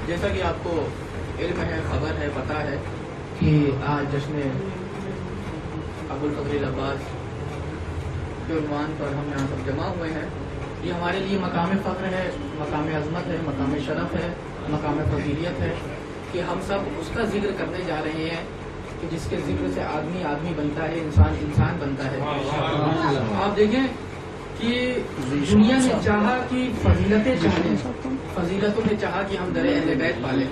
جیسا کہ آپ کو علم ہے، خبر ہے، پتہ ہے کہ آج جشن ابوالفضل العباس کے عنوان پر ہم یہاں سب جمع ہوئے ہیں. یہ ہمارے لیے مقام فخر ہے، مقام عظمت ہے، مقام شرف ہے، مقام فضیلیت ہے کہ ہم سب اس کا ذکر کرنے جا رہے ہیں کہ جس کے ذکر سے آدمی آدمی بنتا ہے، انسان انسان بنتا ہے. آپ دیکھیں کہ دنیا نے چاہا کہ فضیلتیں چاہیں، فضیلتوں نے چاہا کہ ہم در اہل بیت پالیں.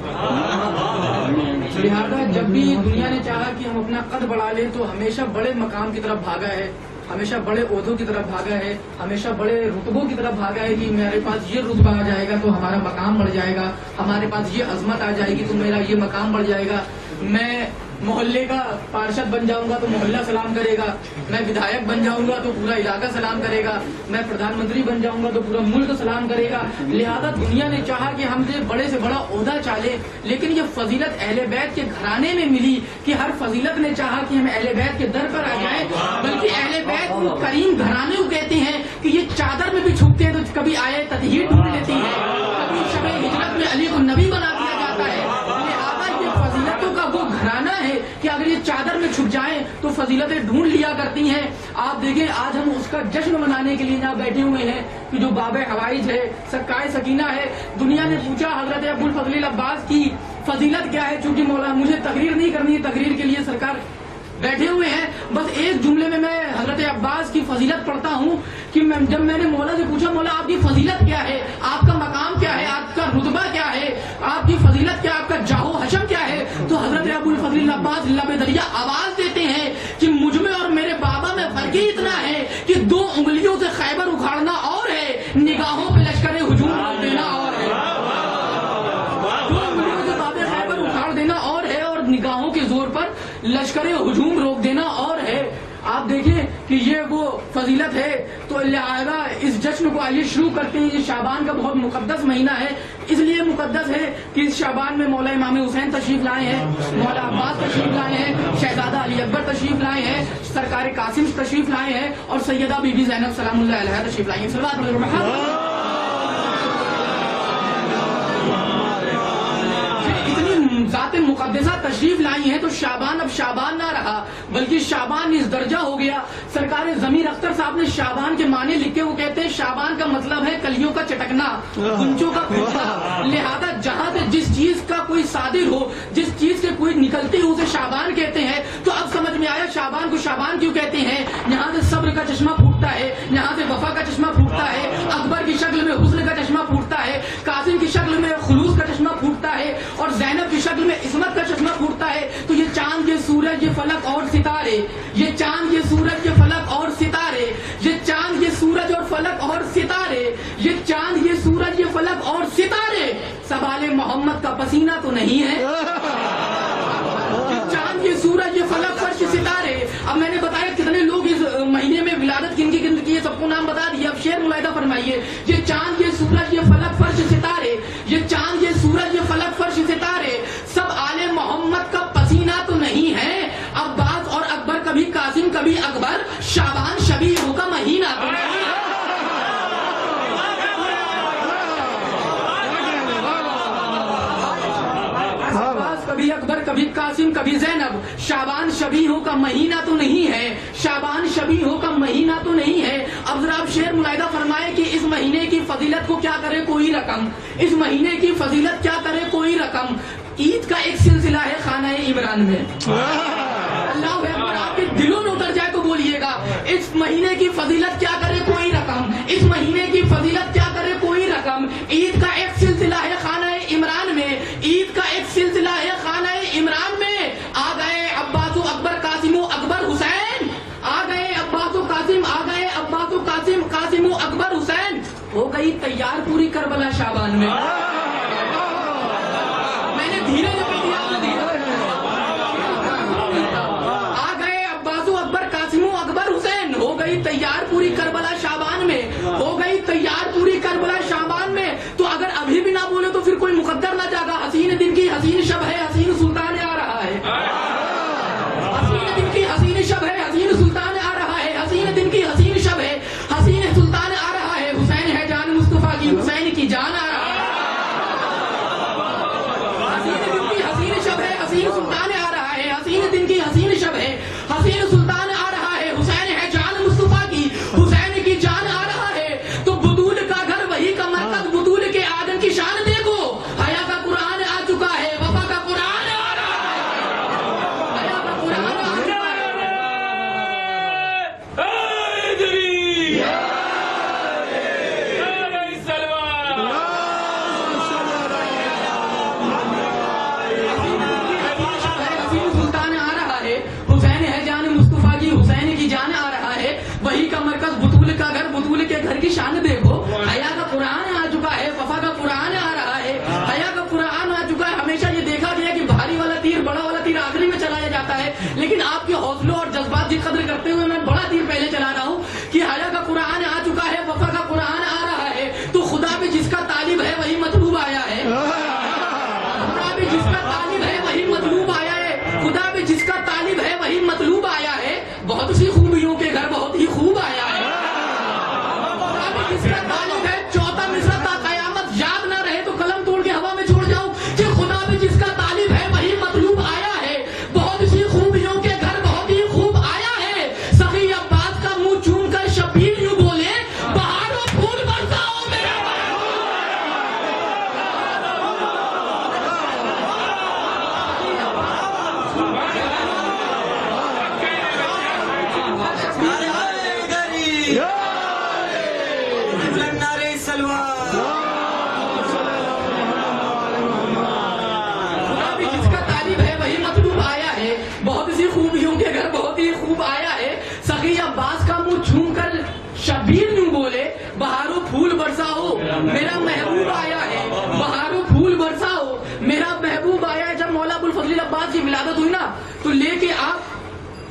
لہذا جب بھی دنیا نے چاہا کہ ہم اپنا قد بڑھا لیں تو ہمیشہ بڑے مقام کی طرف بھاگا ہے، ہمیشہ بڑے عہدوں کی طرف بھاگا ہے، ہمیشہ بڑے رتبوں کی طرف بھاگا ہے کہ میرے پاس یہ رتبہ آ جائے گا تو ہمارا مقام بڑھ جائے گا، ہمارے پاس یہ عظمت آ جائے گی تو میرا یہ مقام بڑھ جائے گا. میں محلے کا پارشد بن جاؤں گا تو محلہ سلام کرے گا، میں ودھایک بن جاؤں گا تو پورا علاقہ سلام کرے گا، میں پردھان منتری بن جاؤں گا تو پورا ملک سلام کرے گا. لہذا دنیا نے چاہا کہ ہم سے بڑے عہدہ چالے، لیکن یہ فضیلت اہل بیت کے گھرانے میں ملی کہ ہر فضیلت نے چاہا کہ ہم اہل بیت کے در پر آ جائیں. بلکہ اہل بیت کریم گھرانے کو کہتے ہیں کہ یہ چادر میں بھی چھپتے ہیں تو کبھی آئے تطہیر ڈھونڈ لیتی ہے، کبھی شب ہجرت میں علی کو نبی بنا دیا جاتا ہے. لہذا یہ فضیلتوں کا وہ گھرانہ ہے کہ اگر یہ چادر میں چھپ جائیں تو فضیلتیں ڈھونڈ لیا کرتی ہیں. آپ دیکھیں آج ہم اس کا جشن منانے کے لیے یہاں بیٹھے ہوئے ہیں کہ جو باب حوائج ہے، سکائے سکینہ ہے. دنیا نے پوچھا حضرت ابوالفضل العباس کی فضیلت کیا ہے، چونکہ مولا مجھے تقریر نہیں کرنی ہے، تقریر کے لیے سرکار بیٹھے ہوئے ہیں. بس ایک جملے میں حضرت عباس کی فضیلت پڑھتا ہوں کہ جب میں نے مولا سے پوچھا مولا آپ کی فضیلت کیا ہے، آپ کا مقام کیا ہے، آپ کا رتبہ کیا ہے، آپ کی فضیلت کیا، آپ کا جاہ و حشم کیا ہے، تو حضرت ابوالفضل العباس لب دریا آواز دیتے ہیں کہ مجھ میں اور میرے بابا میں فرق ہی اتنا ہے کہ 2 انگلیوں سے خیبر اکھاڑنا اور ہے، نگاہوں پہ لشکر ہجوم روک دینا اور ہے. 2 انگلیوں سے باب خیبر اکھاڑ دینا اور ہے، اور نگاہوں کے زور پر لشکر ہجوم روک دینا اور ہے. آپ دیکھیں کہ یہ وہ فضیلت ہے. تو لہذا اس جشن کو آئیے شروع کرتے ہیں. یہ شعبان کا بہت مقدس مہینہ ہے، اس لیے مقدس ہے کہ اس شعبان میں مولا امام حسین تشریف لائے ہیں، مولا عباس تشریف لائے ہیں، شہزادہ علی اکبر تشریف لائے ہیں، سرکار قاسم تشریف لائے ہیں، اور سیدہ بی بی زینب سلام اللہ علیہا تشریف لائے ہیں. صلوات اللہ ذات مقدسہ تشریف لائی ہیں تو شعبان اب شعبان نہ رہا بلکہ شعبان اس درجہ ہو گیا. سرکار ضمیر اختر صاحب نے شعبان کے معنی لکھے، وہ کہتے ہیں شعبان کا مطلب ہے کلیوں کا چٹکنا، گنچوں کا پھوٹنا. لہذا جہاں سے جس چیز کا کوئی صادر ہو، جس چیز سے کوئی نکلتی ہو اسے شعبان کہتے ہیں. تو اب سمجھ میں آیا شعبان کو شعبان کیوں کہتے ہیں. یہاں سے صبر کا چشمہ پھوٹتا ہے، یہاں سے وفا کا چشمہ پھوٹتا ہے، اکبر کی شکل میں حسن کا چشمہ پھوٹتا ہے، قاسم کی شکل میں خلوص کا چشمہ پھوٹتا ہے، اور زینب کی شکل میں عصمت کا چشمہ پھوٹتا ہے. تو یہ چاند، یہ سورج، یہ فلک اور ستارے، یہ چاند، یہ سورج، یہ فلک اور ستارے، یہ چاند، یہ سورج اور فلک اور ستارے، یہ چاند، یہ سورج، یہ فلک اور ستارے سوال محمد کا پسینہ تو نہیں ہے. یہ چاند، یہ سورج، یہ فلک، فرش، ستارے. اب میں نے بتایا کتنے لوگ اس مہینے میں ولادت کن کی ہے، سب کو نام بتا دیا. اب شعر ملاحظہ فرمائیے. یہ چاند، یہ سورج، یہ فلک، فرش، ستارے، یہ چاند، یہ سورج، یہ فلک، فرش، ستارے سب آل محمد کا پسینہ تو نہیں ہے. عباس اور اکبر، کبھی قاسم کبھی اکبر، شعبان شبیہوں کا مہینہ تو نہیں ہے. کبھی اکبر کبھی قاسم کبھی زینب، شعبان شبیہوں کا مہینہ تو نہیں ہے، شعبان شبیہوں کا مہینہ تو نہیں ہے. اب ذرا آپ شعر ملاحظہ فرمائے کہ اس مہینے کی فضیلت کو کیا کرے کوئی رقم، اس مہینے کی فضیلت کیا کرے کوئی رقم. عید کا ایک سلسلہ ہے خانہ عمران میں. اللہ اکبر، آپ کے دلوں میں اتر جائے تو بولیے گا اس مہینے کی فضیلت کیا کرے کوئی رقم، اس مہینے کی فضیلت کیا کرے کوئی رقم. عید کا ایک سلسلہ ہے خانہ عمران میں، عید کا ایک سلسلہ ہے خانہ عمران میں. آ گئے عباس و اکبر، قاسم و اکبر حسین، آ گئے عباس و قاسم، آ گئے عباس و قاسم، قاسم و اکبر حسین. ہو گئی تیار پوری کربلا شعبان میں. میں نے دھیرے سے پڑھ دیا. آ گئے عباس و اکبر، قاسم و اکبر حسین. ہو گئی تیار پوری کربلا شعبان میں، ہو گئی تیار پوری کربلا شعبان میں. تو اگر ابھی हसीन सुल्तान आ रहा है, हसीन दिन की हसीन शब है, हसीन सुल्तान आ रहा है, हुसैन है जान मुस्तफा की, हुसैन की जान आ रहा है, तो बुतूल का घर वही का मरकज, बुतूल के आदम की शान देखो, हया का कुरान आ चुका है, वफा का कुरान आ रहा है, हया का कुरान आ चुका है। हसीन सुल्तान आ रहा है, हुसैन है जान मुस्तफा की, हुसैन की जान आ रहा है, वही का मरकज बुतूल का घर, बुतूल के घर की शान देखो, हया का कुरान आ चुका है, वफा का कुरान आ रहा है, हया का कुरान आ चुका है। हमेशा ये देखा गया कि भारी वाला तीर, बड़ा वाला तीर आखिरी में चलाया जाता है, लेकिन आपके हौसलों और जज्बात की कदर करते हुए मैं बड़ा तीर पहले चला रहा हूँ कि हया का कुरान आ चुका है, वफा का कुरान आ रहा है, तो खुदा भी जिसका तालिब है वही मतलूब आया है, खुदा भी जिसका तालिब है वही मतलूब आया है, खुदा भी जिसका तालिब है वही मतलूब आया है, बहुत सी खूबियों के घर बहुत ही खूब आया है, खुदा भी जिसका तालिब है। चौथा मिसरा था कयामत याद ना रहे तो कलम तोड़ के हवा में छोड़ जाऊं कि खुदा भी जिसका तालिब है वही मतलूब आया है, बहुत सी खूबियों के घर बहुत ही खूब आया है, सखी अब्बास का मुंह चूम कर शबीर यूं बोले, बहारों फूल बरसाओ मेरा खुदा भी जिसका तालिब है वही मतलूब आया है, बहुत सी खूबियों के घर बहुत ही खूब आया है, सखी अब्बास का मुंह छूम कर शबीर यूं बोले, बहारों फूल बरसाओ मेरा महबूब आया है, बहारों फूल बरसाओ मेरा महबूब आया है। जब मौला अबुल फजल अब्बास की विलादत हुई ना तो लेके आप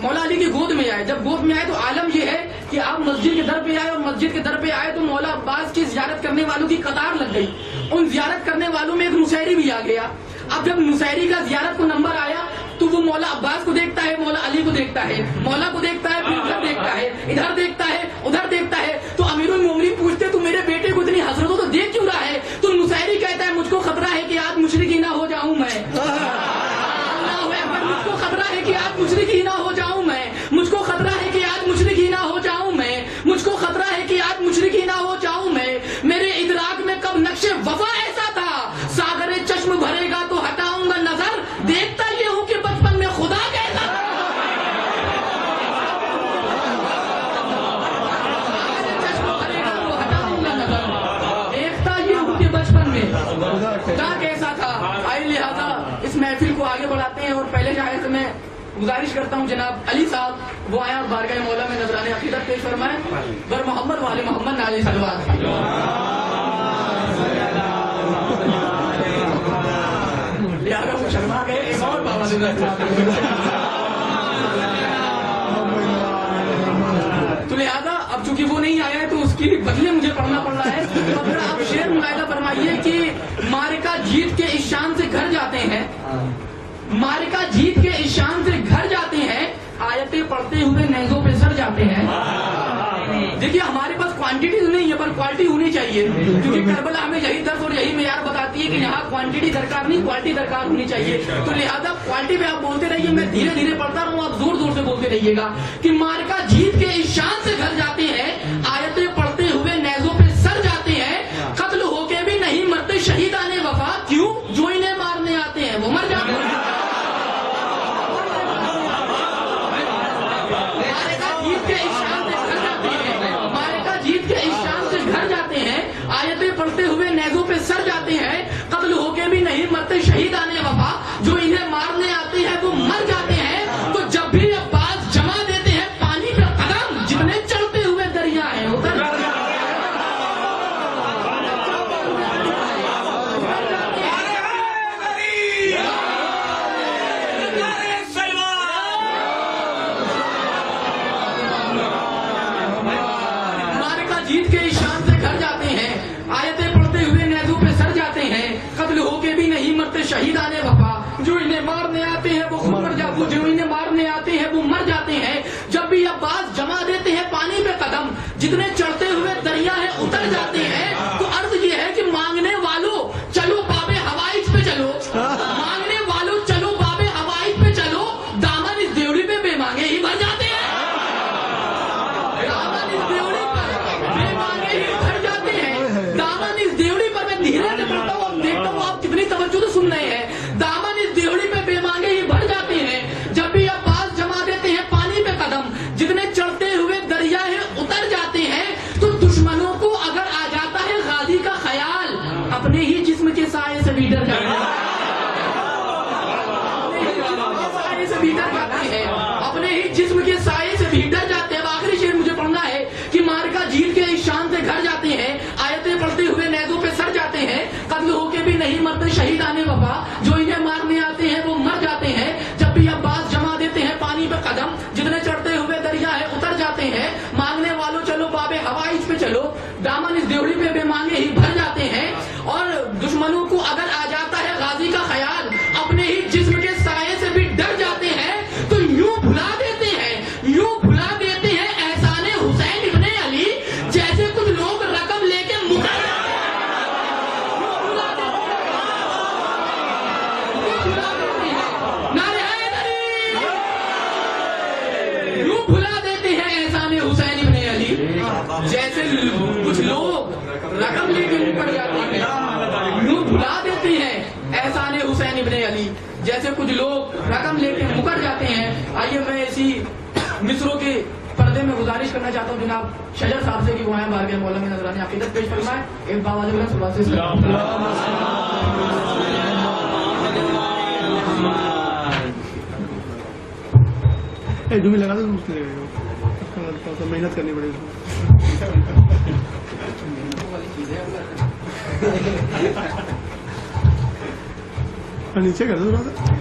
मौला अली की गोद में आए, जब गोद में आए तो आलम यह है कि आप मस्जिद के दर पे आए, और मस्जिद के दर पे आए तो मौला अब्बास की जियारत करने वालों की कतार लग गई, उन जियारत करने वालों में एक नुसैरी भी आ गया। अब जब नुसैरी का जियारत को नंबर आया तो वो मौला अब्बास को देखता है, मौला अली को देखता है, मौला को देखता है, फिर उधर देखता है, इधर देखता है, उधर देखता है, तो अमीरुल मोमिनीन पूछते तू मेरे बेटे को इतनी हसरत हो तो देख क्यों रहा है, तो नुसैरी कहता है मुझको खतरा है कि आज मुशरिकी ना हो जाऊं मैं, अल्लाह अकबर, मुझको खतरा है कि आज मुशरिकी ना हो जाऊं मैं, मुझको खतरा है कि आज मुशरिकी ना हो जाऊं मैं, मुझको खतरा है कि आज मुशरिकी ना हो जाऊं मैं, मेरे इदराक में कब नक्शे वफा ऐसा था, सागरे चश्म भरेगा तो हटाऊंगा नजर, देखता ये हूं कि बचपन में खुदा कैसा था, चश्म भरेगा तो हटाऊंगा नजर, देखता ये हूं कि बचपन में खुदा कैसा था। आई लिहाजा इस महफिल को आगे बढ़ाते हैं, और पहले जाहिर से मैं गुजारिश करता हूँ जनाब अली साहब वो आया और बारगाह मौला में नजराने अकीदत पेश फरमाए, बर मोहम्मद वाले मोहम्मद नाली सलवात। लिहाजा वो शर्मा गए, एक और बाबा तो लिहाजा अब चूंकि वो नहीं आया है तो उसकी बदले मुझे पढ़ना पड़ रहा है, तो फिर आप शेर मुलाहिदा फरमाइए कि मारिका जीत के इस शान से घर जाते हैं, मारिका जीत के इस शान से घर जाते हैं, आयतें पढ़ते हुए नेज़ों पे सर जाते हैं। देखिए हमारे पास क्वांटिटीज नहीं है पर क्वालिटी होनी चाहिए, क्योंकि करबला हमें यही दर्द और यही मेयार बताती है कि यहाँ क्वांटिटी दरकार नहीं क्वालिटी दरकार होनी चाहिए, तो लिहाजा क्वालिटी पे आप बोलते रहिए, मैं धीरे धीरे पढ़ता रहूँ, आप जोर जोर से बोलते रहिएगा कि मारिका जीत के इस शान से घर जाते हैं, आयतें पढ़ते हुए नेज़ों पे सर जाते हैं, कत्ल होके भी नहीं मरते शहीदाने वफा, क्यों जो इन्हें मारने आते हैं वो मर जाते हैं। आयतें पढ़ते हुए नेज़ों पे सर जाते हैं, कत्ल होके भी नहीं मरते शहीदाने वफा, जो इन्हें मारने आते हैं वो मर जाते हैं, तो जब भी अब्बास जमा देते हैं पानी पे कदम, जितने चढ़ते हुए दरिया देखता हूँ आप कितनी तवज्जो से सुन रहे हैं। दामन इस देवड़ी पे बेमांगे ही भर जाते हैं, जब भी अब्बास जमा देते हैं पानी पे कदम, जितने चढ़ते हुए दरिया है उतर जाते हैं। तो दुश्मनों को अगर आ जाता है गाजी का ख्याल, अपने ही जिस्म के साए से भी डर जाते हैं, अपने ही जिस्म के साए से भी डर जाते हैं। आखिरी शेर मुझे पढ़ना है कि मार्का जीत के इस शान से घर जाते हैं, आयतें पढ़ते हुए नेज़ों पे सर जाते हैं, कत्ल होके भी नहीं मरते शहीद आने वफा, जो इन्हें मारने आते हैं वो मर जाते हैं। जब भी अब्बास जमा देते हैं पानी पे कदम, जितने चढ़ते हुए दरिया है उतर जाते हैं। मांगने वालों चलो बाबे हवाइज पे चलो, दामन इस देवड़ी पे बेमांगे ही भर जाते हैं। और दुश्मनों को अगर आ जाता है गाजी का ख्याल, अपने ही जिस्म के साए से भी डर जाते हैं। तो यूं भुला देते हैं, यूं भुला देते हैं एहसाने हुसैन इब्ने अली, जैसे कुछ लोग रकम लेके मुकर जाते हैं। नारे हैदरी, यूं भुला देते हैं एहसाने हुसैन इब्ने अली, जैसे कुछ लोग रकम लेके मुकर जाते हैं। यूं भुला देते हैं एहसाने हुसैन इब्ने अली, जैसे कुछ लोग रकम लेके मुकर जाते हैं। आइए मैं इसी मिसरों के पर्दे में गुजारिश करना चाहता हूँ जनाब शजर साहब से कि वो आए बार के मौला में नजरानी अकीदत पेश फरमाए। एक बावाज़ बुलंद सलावत से डूबी लगा दो, मेहनत करनी पड़ेगी। नीचे कर दो थोड़ा सा।